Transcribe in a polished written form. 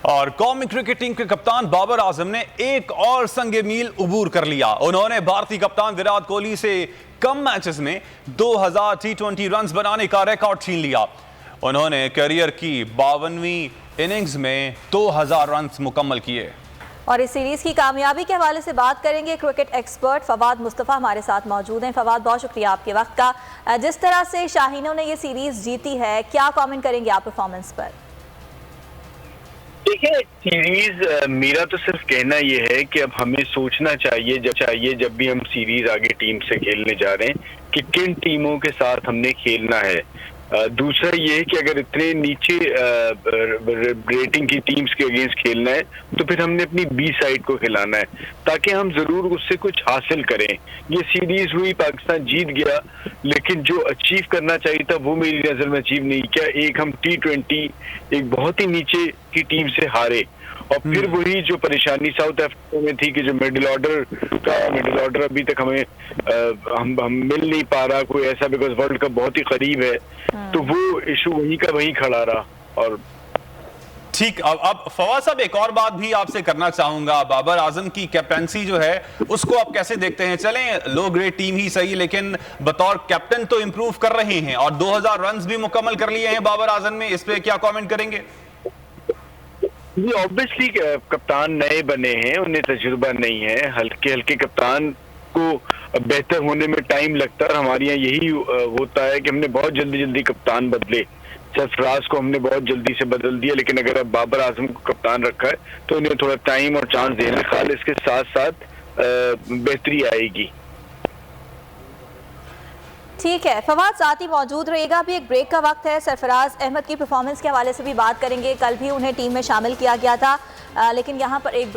और कौमी cricket team के कप्तान बाबर आजम ने एक और संगे मील उबूर कर लिया। उन्होंने भारतीय कप्तान विराट कोहली से कम मैचेस में 2000 T20 रन्स बनाने का रिकॉर्ड छीन लिया। उन्होंने करियर की 52वीं इनिंग्स में 2000 रन्स मुकम्मल किए। और इस सीरीज की कामयाबी के हवाले से बात करेंगे। क्रिकेट एक्सपर्ट फवाद मुस्तफ़ा हमारे साथ मौजूद हैं। फवाद, बहुत शुक्रिया आपके वक्त का। जिस तरह से शाहीनों ने ये सीरीज जीती है, क्या कमेंट करेंगे आप परफॉर्मेंस पर? देखिए, सीरीज मेरा तो सिर्फ कहना ये है कि अब हमें सोचना चाहिए जब भी हम सीरीज आगे टीम से खेलने जा रहे हैं कि किन टीमों के साथ हमने खेलना है। दूसरा ये है कि अगर इतने नीचे रेटिंग की टीम्स के अगेंस्ट खेलना है तो फिर हमने अपनी बी साइड को खिलाना है ताकि हम जरूर उससे कुछ हासिल करें। ये सीरीज हुई, पाकिस्तान जीत गया, लेकिन जो अचीव करना चाहिए था वो मेरी नजर में अचीव नहीं किया। एक हम T20 एक बहुत ही नीचे की टीम से हारे, और फिर वही जो परेशानी साउथ अफ्रीका में थी कि जो मिडिल ऑर्डर अभी तक हमें हम मिल नहीं पा रहा कोई ऐसा, बिकॉज वर्ल्ड कप बहुत ही करीब है, तो वो इशू वहीं का वहीं खड़ा रहा। और ठीक, अब फवाद साहब, एक और बात भी आपसे करना चाहूंगा। बाबर आजम की कैप्टनसी जो है उसको आप कैसे देखते हैं? चलें लो ग्रेड टीम ही सही, लेकिन बतौर कैप्टन तो इंप्रूव कर रहे हैं और 2000 रन्स भी मुकम्मल कर लिए हैं बाबर आजम ने। इस पे क्या कमेंट करेंगे? जी, ऑब्वियसली कप्तान नए बने हैं, उन्हें तजुर्बा नहीं है। हल्के कप्तान को बेहतर होने में टाइम लगता है। हमारे यहाँ यही होता है कि हमने बहुत जल्दी कप्तान बदले। सरफराज को हमने बहुत जल्दी से बदल दिया, लेकिन अगर अब बाबर आजम को कप्तान रखा है तो उन्हें थोड़ा टाइम और चांस देना खाल, इसके साथ साथ बेहतरी आएगी। ठीक है फवाद, साथ ही मौजूद रहेगा। अभी एक ब्रेक का वक्त है। सरफराज अहमद की परफॉर्मेंस के हवाले से भी बात करेंगे। कल भी उन्हें टीम में शामिल किया गया था, लेकिन यहाँ पर एक